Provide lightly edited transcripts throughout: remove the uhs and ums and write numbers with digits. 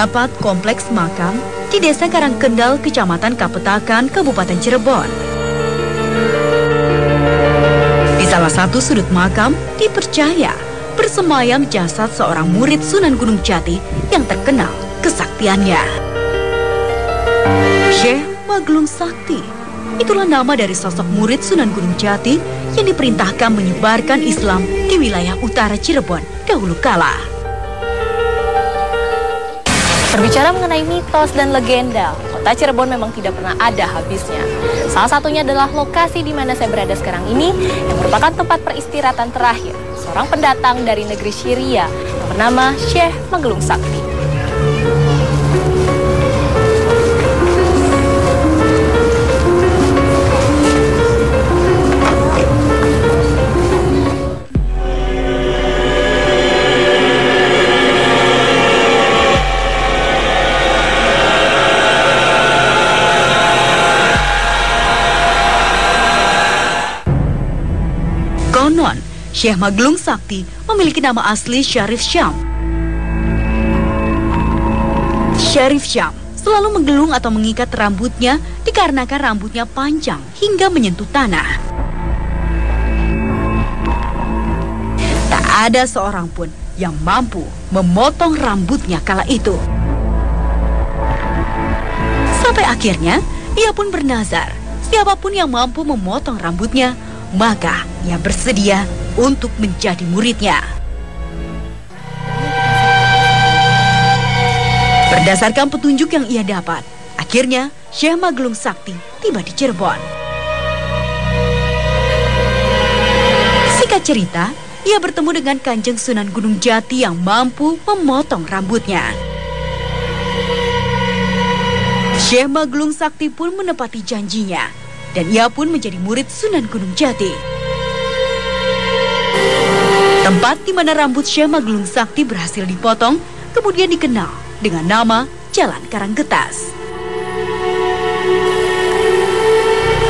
terdapat kompleks makam di Desa Karangkendal, Kecamatan Kapetakan, Kabupaten Cirebon. Di salah satu sudut makam dipercaya bersemayam jasad seorang murid Sunan Gunung Jati yang terkenal kesaktiannya. Syekh Maglung Sakti, itulah nama dari sosok murid Sunan Gunung Jati yang diperintahkan menyebarkan Islam di wilayah utara Cirebon dahulu kala. Berbicara mengenai mitos dan legenda, kota Cirebon memang tidak pernah ada habisnya. Salah satunya adalah lokasi di mana saya berada sekarang ini, yang merupakan tempat peristirahatan terakhir seorang pendatang dari negeri Syria yang bernama Syekh Maglung Sakti. Konon, Syekh Maglung Sakti memiliki nama asli Syarif Syam. Syarif Syam selalu menggelung atau mengikat rambutnya dikarenakan rambutnya panjang hingga menyentuh tanah. Tak ada seorang pun yang mampu memotong rambutnya kala itu. Sampai akhirnya, ia pun bernazar, siapapun yang mampu memotong rambutnya, maka ia bersedia untuk menjadi muridnya. Berdasarkan petunjuk yang ia dapat, akhirnya Syekh Maglung Sakti tiba di Cirebon. Singkat cerita, ia bertemu dengan Kanjeng Sunan Gunung Jati yang mampu memotong rambutnya. Syekh Maglung Sakti pun menepati janjinya, dan ia pun menjadi murid Sunan Gunung Jati. Tempat di mana rambut Syekh Maglung Sakti berhasil dipotong kemudian dikenal dengan nama Jalan Karanggetas.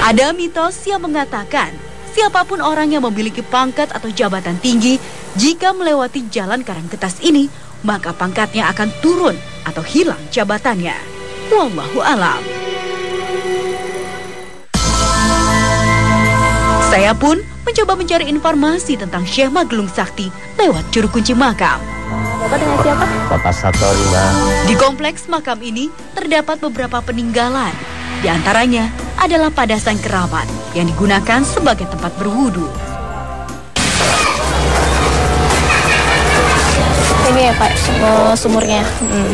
Ada mitos yang mengatakan siapapun orang yang memiliki pangkat atau jabatan tinggi, jika melewati Jalan Karanggetas ini, maka pangkatnya akan turun atau hilang jabatannya. Wallahu a'lam. Saya pun mencoba mencari informasi tentang Syekh Maglung Sakti lewat juru kunci makam. Bapak dengan siapa? Bapak Satori, Mbak. Di kompleks makam ini terdapat beberapa peninggalan. Di antaranya adalah padasan keramat yang digunakan sebagai tempat berwudu. Ini ya Pak, sumurnya.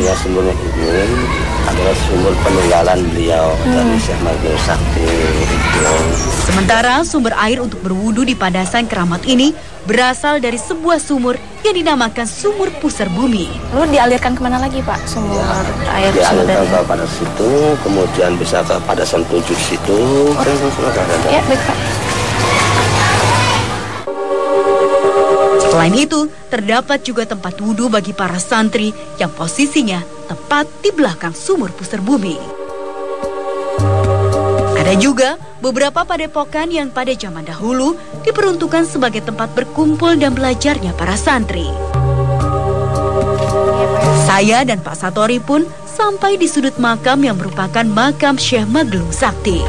Ya, sumurnya ini adalah sumur peninggalan beliau dari Syekh Maglung Sakti. Sementara sumber air untuk berwudu di padasan keramat ini berasal dari sebuah sumur yang dinamakan Sumur Pusar Bumi. Lalu dialirkan kemana lagi Pak sumur air? Dialirkan ke pada situ, kemudian bisa ke padasan 7 situ. Ya, baik Pak. Selain itu, terdapat juga tempat wudhu bagi para santri yang posisinya tepat di belakang Sumur Pusar Bumi. Ada juga beberapa padepokan yang pada zaman dahulu diperuntukkan sebagai tempat berkumpul dan belajarnya para santri. Saya dan Pak Satori pun sampai di sudut makam yang merupakan makam Syekh Maglung Sakti.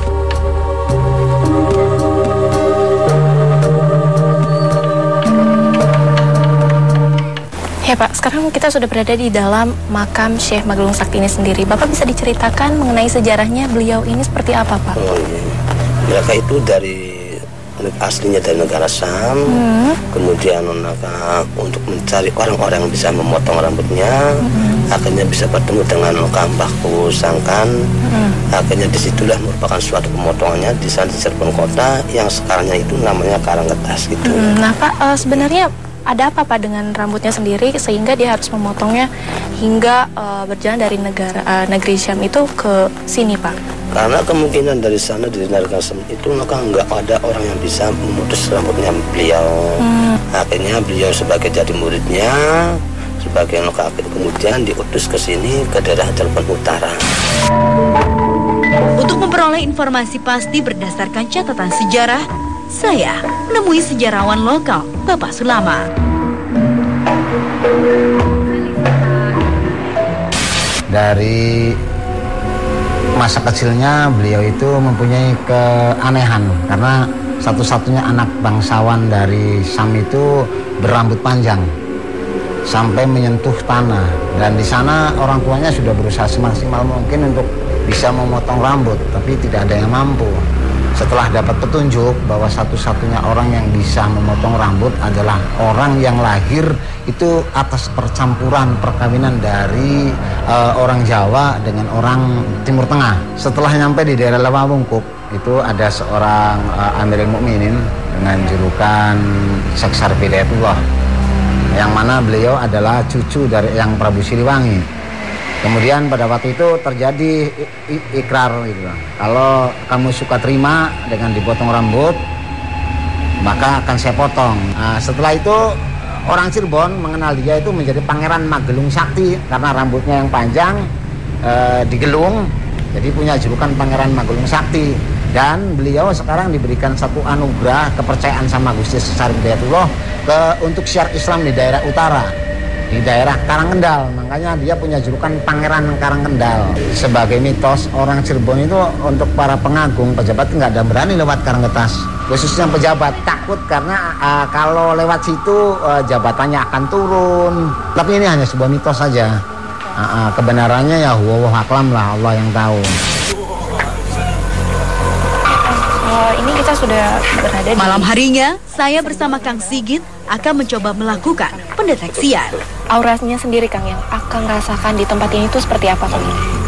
Ya Pak, sekarang kita sudah berada di dalam makam Syekh Maglung Sakti ini sendiri. Bapak bisa diceritakan mengenai sejarahnya beliau ini seperti apa Pak? Oh iya, mereka itu dari aslinya dari negara Syam, kemudian mereka untuk mencari orang-orang yang bisa memotong rambutnya, akhirnya bisa bertemu dengan Mbahku Sangkan, akhirnya disitulah merupakan suatu pemotongannya di sana di Cirebon Kota yang sekarangnya itu namanya Karanggetas gitu. Nah Pak, sebenarnya ada apa Pak dengan rambutnya sendiri sehingga dia harus memotongnya hingga berjalan dari negeri Syam itu ke sini Pak? Karena kemungkinan dari sana dari negara Syam itu maka nggak ada orang yang bisa memutus rambutnya beliau. Akhirnya beliau sebagai jadi muridnya, sebagai akhir kemudian diutus ke sini ke daerah Cirebon Utara. Untuk memperoleh informasi pasti berdasarkan catatan sejarah, saya menemui sejarawan lokal, Bapak Sulama. Dari masa kecilnya beliau itu mempunyai keanehan karena satu-satunya anak bangsawan dari Syam itu berambut panjang sampai menyentuh tanah, dan di sana orang tuanya sudah berusaha semaksimal mungkin untuk bisa memotong rambut, tapi tidak ada yang mampu. Setelah dapat petunjuk bahwa satu-satunya orang yang bisa memotong rambut adalah orang yang lahir itu atas percampuran perkawinan dari orang Jawa dengan orang Timur Tengah. Setelah nyampe di daerah Lewawungkuk, itu ada seorang Amirul Mukminin dengan julukan Seksar Bidayatullah, yang mana beliau adalah cucu dari yang Prabu Siliwangi. Kemudian pada waktu itu terjadi ikrar gitu. Kalau kamu suka terima dengan dipotong rambut, maka akan saya potong. Nah, setelah itu orang Cirebon mengenal dia itu menjadi Pangeran Magelung Sakti karena rambutnya yang panjang digelung, jadi punya julukan Pangeran Magelung Sakti. Dan beliau sekarang diberikan satu anugerah kepercayaan sama Gusti Seksar Bidayatullah untuk syiar Islam di daerah utara, di daerah Karangendal. Makanya dia punya julukan Pangeran Karangendal. Sebagai mitos, orang Cirebon itu untuk para pengagung, pejabat nggak ada berani lewat Karanggetas, khususnya pejabat, takut karena kalau lewat situ jabatannya akan turun. Tapi ini hanya sebuah mitos saja. Kebenarannya ya wallahu a'lam lah, Allah yang tahu. Ini kita sudah berada di... Malam harinya, saya bersama Kang Sigit akan mencoba melakukan pendeteksian. Auranya sendiri, Kang, yang Akang rasakan di tempat ini itu seperti apa, Kang?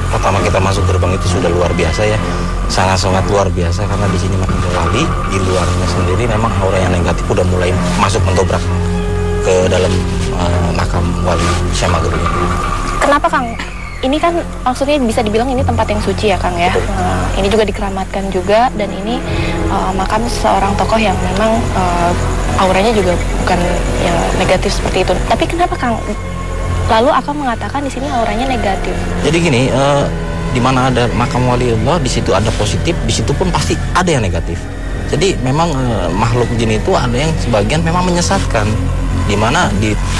Pertama kita masuk gerbang itu sudah luar biasa ya, sangat-sangat luar biasa karena di sini makam wali, di luarnya sendiri memang aura yang negatif udah mulai masuk mendobrak ke dalam makam wali Syekh Magelung. Kenapa, Kang? Ini kan maksudnya bisa dibilang ini tempat yang suci ya, Kang ya. Ini juga dikeramatkan juga, dan ini makam seorang tokoh yang memang auranya juga bukan ya negatif seperti itu. Tapi kenapa, Kang, lalu Akang mengatakan di sini auranya negatif? Jadi gini, di mana ada makam waliullah, di situ ada positif, di situ pun pasti ada yang negatif. Jadi memang makhluk jin itu ada yang sebagian memang menyesatkan, di mana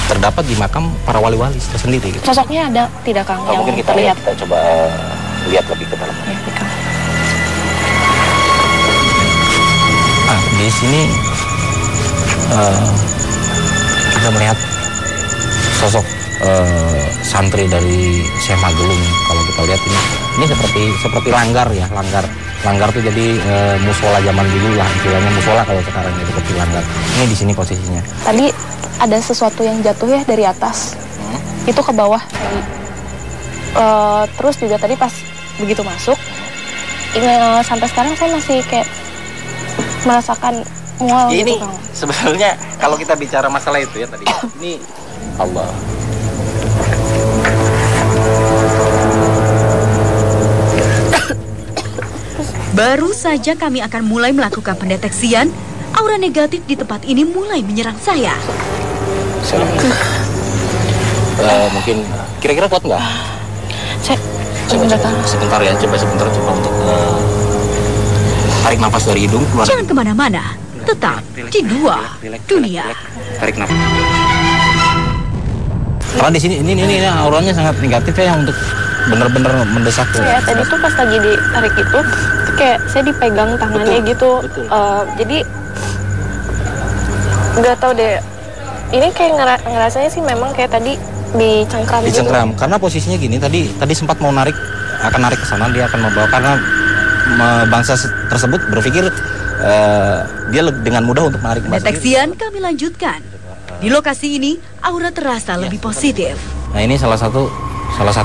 terdapat di makam para wali-wali tersendiri. Gitu. Sosoknya ada tidak, Kang, yang mungkin kita terlihat? Kita coba lihat lebih ke dalam. Ya, Kang. Di sini kita melihat sosok santri dari Syekh Magelung. Kalau kita lihat ini seperti langgar ya, langgar tuh jadi musola zaman dulu lah, istilahnya musola kalau sekarang ya, seperti langgar. Ini di sini posisinya. Tadi ada sesuatu yang jatuh ya dari atas, itu ke bawah. Terus juga tadi pas begitu masuk, ini sampai sekarang saya masih kayak merasakan mual ini gitu, Kang. Sebenarnya kalau kita bicara masalah itu ya tadi, ini Allah. Baru saja kami akan mulai melakukan pendeteksian, aura negatif di tempat ini mulai menyerang saya. Mungkin kira-kira kuat nggak? Sebentar ya, coba untuk tarik nafas dari hidung. Jangan kemana-mana, tetap di Dua Dunia. Tarik nafas. Karena di sini ini auranya sangat negatif ya, untuk benar-benar mendesak. Ya, tadi tuh pas lagi ditarik itu kayak saya dipegang tangannya. Betul, gitu. Betul. Jadi nggak tahu deh. Ini kayak ngerasanya sih memang kayak tadi dicengkram. Dicengkram. Gitu. Karena posisinya gini, tadi sempat mau narik ke sana, dia akan membawa, karena bangsa tersebut berpikir dia dengan mudah untuk menarik. Deteksian kami lanjutkan. Di lokasi ini aura terasa lebih positif. Nah, ini salah satu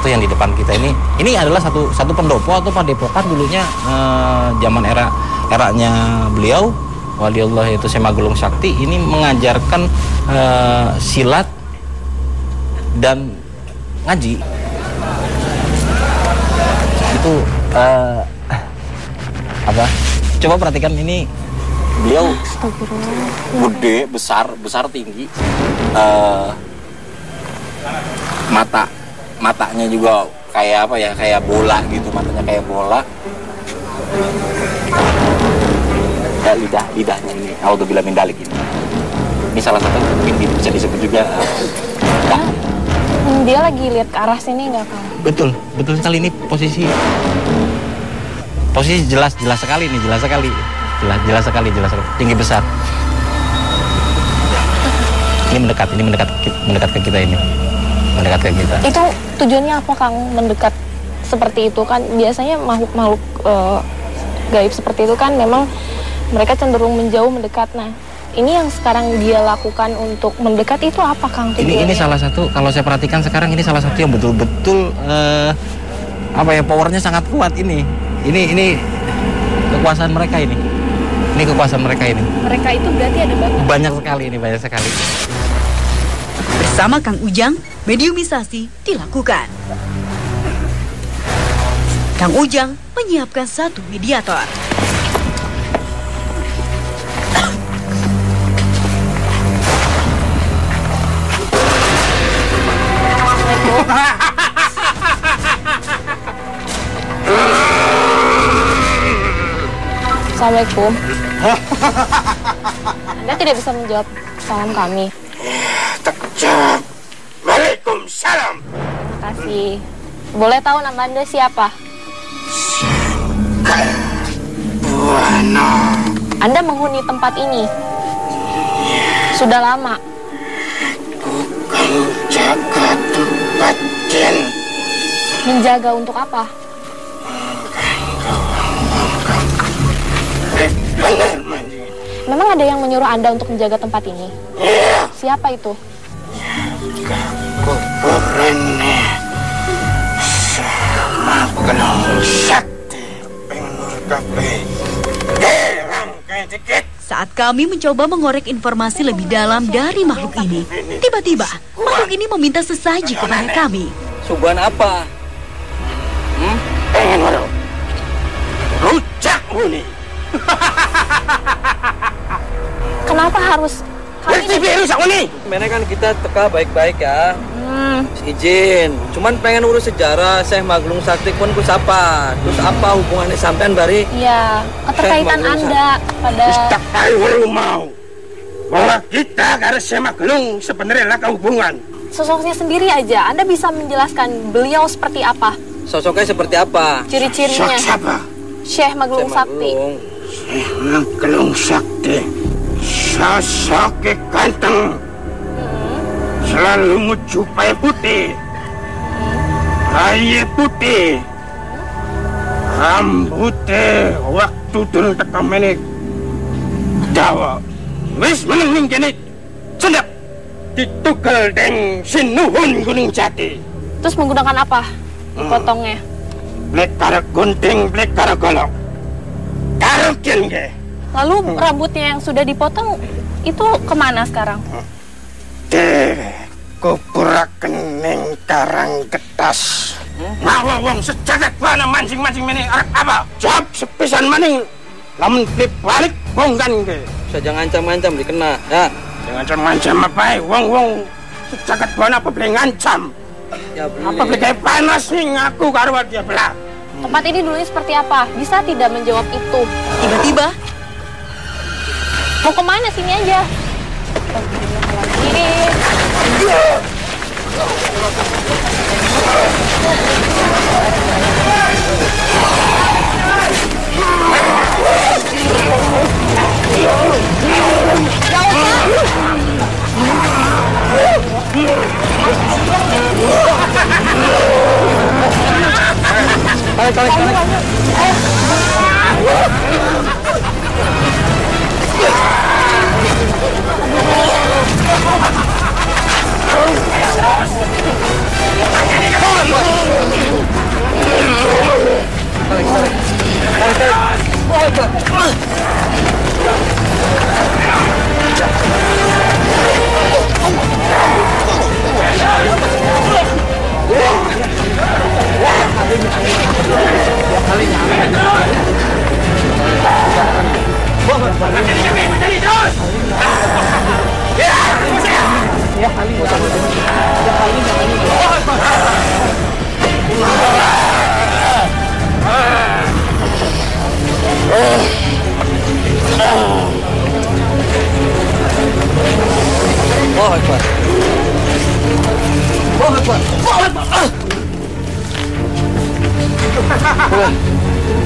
yang di depan kita ini adalah satu pendopo atau padepokan dulunya zaman eranya beliau waliullah itu Syekh Magelung Sakti. Ini mengajarkan silat dan ngaji. Itu apa? Coba perhatikan ini, beliau gede, besar tinggi, matanya juga kayak apa ya, kayak bola gitu, matanya kayak bola. Ya, lidahnya ini auzubillah min dalik ini salah satu mungkin bisa disebut juga Dia lagi lihat ke arah sini nggak, Kang? Betul sekali ini posisi jelas sekali nih, jelas sekali, tinggi besar. Ini mendekat ke kita ini, mendekat ke kita. Itu tujuannya apa, Kang? Mendekat seperti itu kan biasanya makhluk gaib seperti itu kan memang mereka cenderung menjauh mendekat. Nah, ini yang sekarang dia lakukan untuk mendekat itu apa, Kang? Ini salah satu, kalau saya perhatikan sekarang ini salah satu yang betul-betul powernya sangat kuat ini. Ini kekuasaan mereka ini. Ini kekuasaan mereka ini. Mereka itu berarti ada banyak sekali. Bersama Kang Ujang, mediumisasi dilakukan. Kang Ujang menyiapkan satu mediator. Assalamualaikum. Anda tidak bisa menjawab salam kami. Terjawab. Waalaikumsalam. Terima kasih. Boleh tahu nama Anda siapa? Buana. Anda menghuni tempat ini sudah lama. Bukan jaga tempat Jen. Menjaga untuk apa? Benar, Mandi. Memang ada yang menyuruh Anda untuk menjaga tempat ini? Iya. Siapa itu? Kuburannya sama kenal sakti pengur kape. Dikit. Saat kami mencoba mengorek informasi lebih dalam dari makhluk ini, tiba-tiba makhluk ini meminta sesaji kepada kami. Suguhan apa? Pengen waduh. Rujak muni. Kenapa harus kami rusak muni. Sebenarnya kan kita teka baik-baik ya. Izin. Cuman pengen urus sejarah Syekh Maglung Sakti pun ku sapa. Terus apa hubungannya sampean bari? ya keterkaitan Anda pada Tak tahu mau. Bahwa kita harus Syekh Maglung sebenarnya lah hubungan. sosoknya sendiri aja. Anda bisa menjelaskan beliau seperti apa? Sosoknya seperti apa? Ciri-cirinya. Siapa? Syekh Maglung Syekh Sakti. Maglung. Syekh Maglung Sakti. Sosoknya ganteng. Selalu menjupai putih. Raya putih. Rambutnya waktu dulu tekam menik. Dawa. Wis meneng jenit. Sedap. Ditugal deng sinuhun Gunung Jati. Terus menggunakan apa? Dipotongnya. Blek karo gunting, blek karo golok. Karo ge. Lalu rambutnya yang sudah dipotong itu kemana sekarang? Kupuraken ning Karang Getas. Mawa wong sejagat bana mancing-mancing meneh arep apa? Jawab sepisan maning. Lamun balik bongkan ge. Saja ngancam-ngancam dikena. Ya. Jangan ngancam apa wong-wong sejagat bana apa boleh ngancam. Ya Apa boleh kayak panas nih ngaku karo dia belah. Tempat ini dulunya seperti apa? Bisa tidak menjawab itu? Tiba-tiba, Mau kemana? Sini aja. Tarik.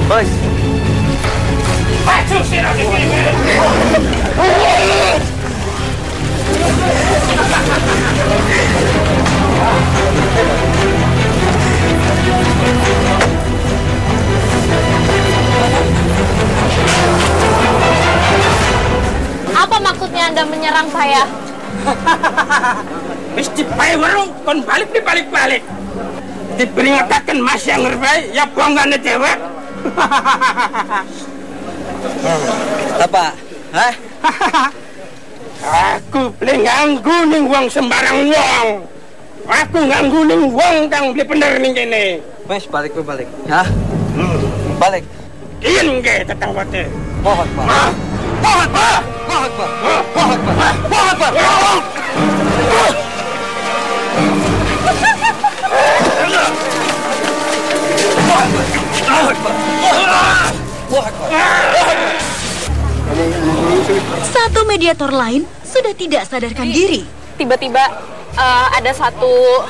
Bos. Maju sirah iki. Apa maksudnya Anda menyerang saya? Mesti pae warung kon balik dibalik-balik. Diperingatkan mas yang ngerbai ya buangannya cewek. Apa? Hah? Aku beli nganggu ning wong sembarang wong. Aku nganggu ning wong kang beli bener ning kene. Wes balik. Hah? Balik. Ien nggih tetanggote. Mohon, Pak. Mohon, Pak. Mohon, Pak. Mohon, Pak. Mohon, Pak. Satu mediator lain sudah tidak sadarkan diri. Tiba-tiba ada satu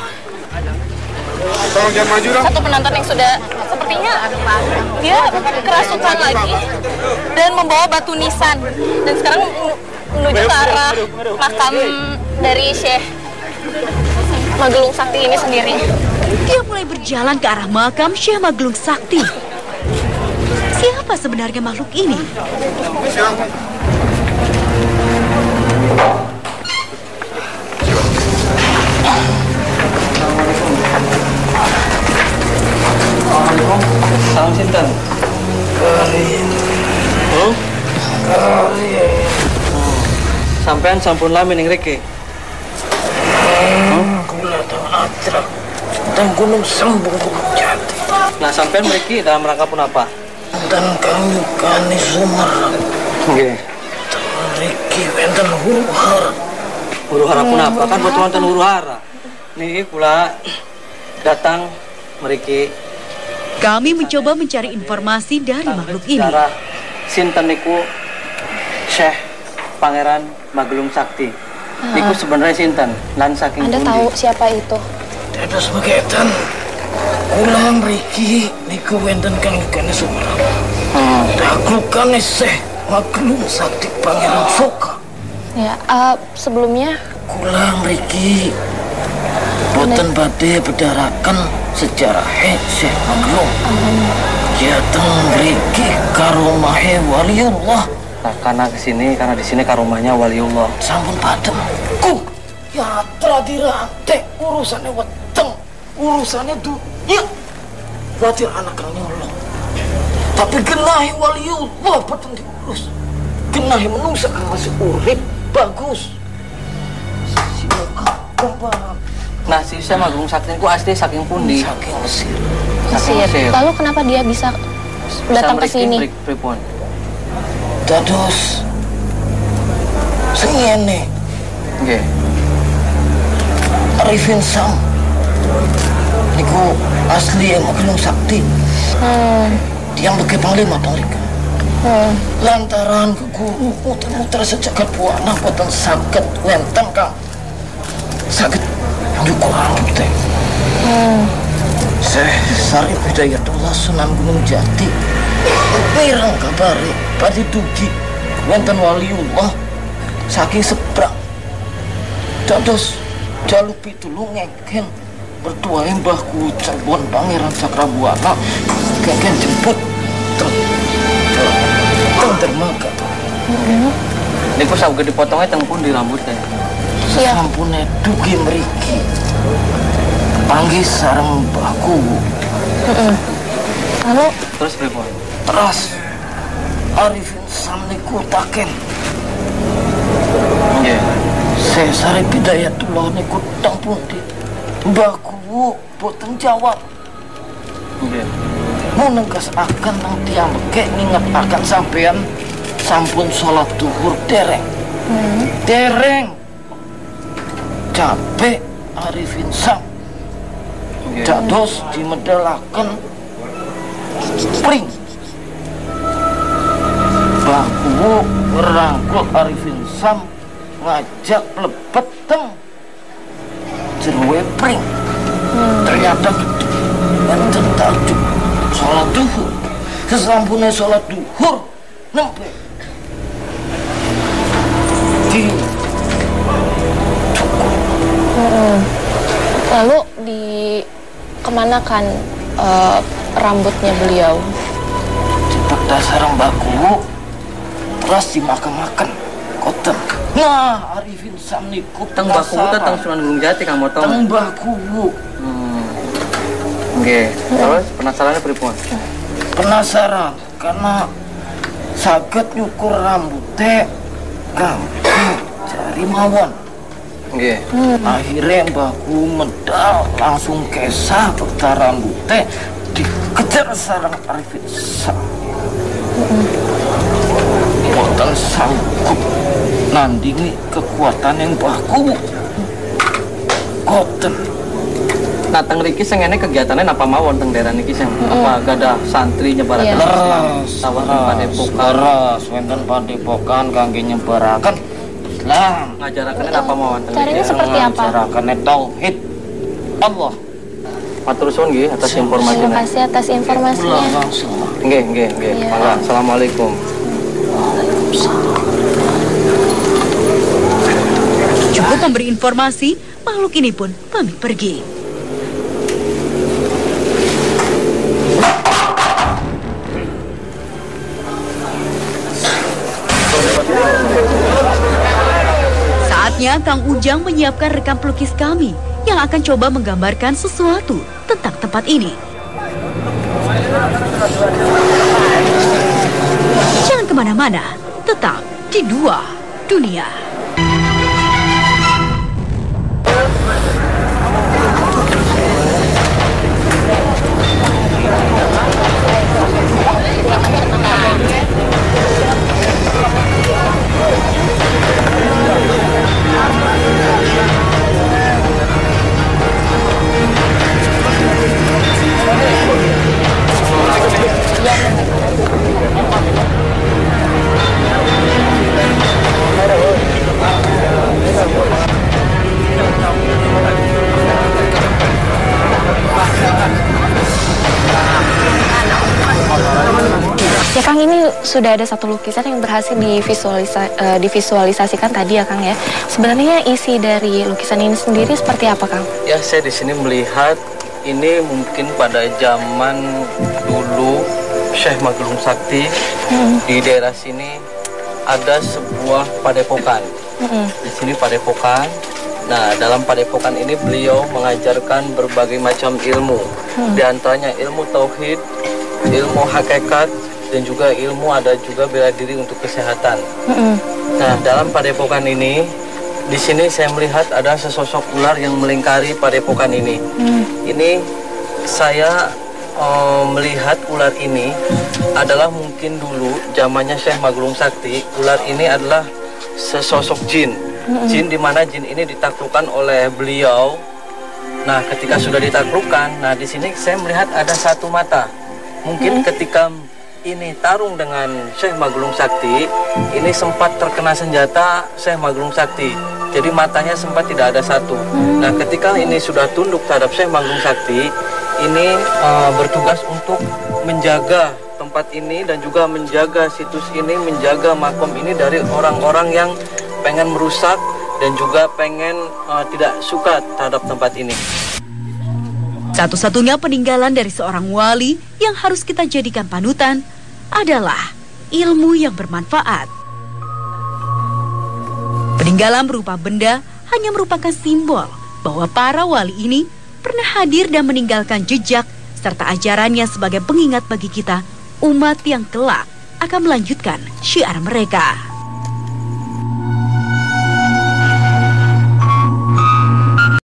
penonton yang sudah sepertinya dia kerasukan lagi dan membawa batu nisan dan sekarang menuju ke arah makam dari Syekh Magelung Sakti ini sendiri. Dia mulai berjalan ke arah makam Syekh Magelung Sakti. Siapa sebenarnya makhluk ini? Salam sinten? Sampean sampun lami ning riki. Kula tau atrak dan gunung sembung gunung jati. Nah, sampean mriki dalam rangka pun apa? Dan kami kani Sumerang. Nggih. Riki wenten huru-hara. Huru-hara pun apa? Kan boten wonten huru-hara. Niki kula datang mriki Kami mencoba mencari informasi dari makhluk ini. sejarah sinten niku Syekh Pangeran Magelung Sakti. Niku sebenarnya sinten? Lan saking Anda pundi? tahu siapa itu? Dados beketan. Kula mriki niku wenten kang kani Sumerang. Taklukan Syekh Magelung Sakti Pangeran Soka. Ya, sebelumnya Kula mriki boten badhe bedharaken sejarah Syekh Magelung. Ya teng mriki karumahe waliullah. Nah, karena di sini karomahnya waliullah. Sampun padem. Ya tradirante urusannya weteng, urusannya dunia. Berarti anak kang nyolong. Tapi genahi waliullah boten diurus. Genahi menungsa kang masih urip bagus. Silakan Bapak. Nah, si Syekh Magelung Sakti ku asli saking pundi? Saking Mesir. Saking Mesir. Lalu kenapa dia bisa datang ke sini? Pripun? Dados sing ngene. Nggih. Arifin Sam niku asli yang Magelung Sakti. Tiang bagi panglima mereka. Lantaran ke guru muter-muter sejagat buana boten saged wenten kang saged nyukur rambut teh. Syekh Sarif Hidayatullah Sunan Gunung Jati pirang kabare badhe dugi wonten waliullah saking sebrang. Dados jaluk pitulung ngeken bertuahe mbahku Cirebon Pangeran Cakrabuana ngeken jemput teng dermaga. Niku saged dipotongnya teng pundi rambutnya? Sampune dugi mriki panggih sareng mbahku. Lalu Terus pripun? Terus Arifin Sam niku taken Nggih. Syekh Sarif Hidayatullah niku teng pundi? Mbahku boten jawab. Nggih. Mau nengkesaken nang tiyang beke ngingetaken sampean sampun salat duhur dereng. Dereng. Capek Arifin Sam. Nggih. Dados dimedalaken spring. Mbahku ngerangkul Arifin Sam ngajak lebet teng jeroe pring. Ternyata enten tajuk salat duhur. Sesampune sholat duhur nempe di Lalu dikemanakan rambutnya beliau? Pada sarang baku terus dimakan-makan koten. Nah, Arifin Samniku Teng baku teng Sunan Gunung Jati Kang Motong. teng baku. Nggih. Terus penasarannya pripun? Penasaran karena saged nyukur rambut teh gampang cari mawon. Nggih. Akhirnya baku medal langsung kesah peta rambut teh dikejar sarang Arifin Sam. Boten sanggup nandingi kekuatan yang baku. Koten. Nah, teng riki sing ngene kegiatannya napa mawon teng daerah niki sing apa gadah santri nyebaraken Islam sawah padepokan leres wonten padepokan kangge nyebaraken Islam. ngajaraken napa mawon teng Caranya riki. seperti apa? Ngajaraken tauhid Allah. Matur suwun nggih atas informasinya. Terima kasih atas informasinya. Nggih, nggih. Iya. Mangga. Assalamualaikum. Cukup memberi informasi, makhluk ini pun pamit pergi. Saatnya Kang Ujang menyiapkan rekam pelukis kami yang akan coba menggambarkan sesuatu tentang tempat ini. Jangan kemana-mana, tetap di Dua Dunia. Ya Kang, ini sudah ada satu lukisan yang berhasil divisualisasikan tadi ya Kang ya. Sebenarnya isi dari lukisan ini sendiri seperti apa Kang? Ya, saya di sini melihat ini mungkin pada zaman dulu Syekh Magelung Sakti di daerah sini ada sebuah padepokan. Di sini padepokan. Nah, dalam padepokan ini beliau mengajarkan berbagai macam ilmu. Di antaranya ilmu tauhid, ilmu hakikat, dan juga ilmu ada juga bela diri untuk kesehatan. Nah, dalam padepokan ini, di sini saya melihat ada sesosok ular yang melingkari padepokan ini. Ini saya melihat ular ini adalah mungkin dulu zamannya Syekh Magelung Sakti. Ular ini adalah sesosok jin. Jin di mana jin ini ditaklukkan oleh beliau. Nah, ketika sudah ditaklukkan, nah di sini saya melihat ada satu mata. Mungkin ketika ini tarung dengan Syekh Magelung Sakti, ini sempat terkena senjata Syekh Magelung Sakti. Jadi matanya sempat tidak ada satu. Nah, ketika ini sudah tunduk terhadap Syekh Magelung Sakti, ini bertugas untuk menjaga tempat ini dan juga menjaga situs ini, menjaga makom ini dari orang-orang yang pengen merusak dan juga pengen tidak suka terhadap tempat ini. Satu-satunya peninggalan dari seorang wali yang harus kita jadikan panutan adalah ilmu yang bermanfaat. Peninggalan berupa benda hanya merupakan simbol bahwa para wali ini pernah hadir dan meninggalkan jejak serta ajarannya sebagai pengingat bagi kita, umat yang kelak akan melanjutkan syiar mereka.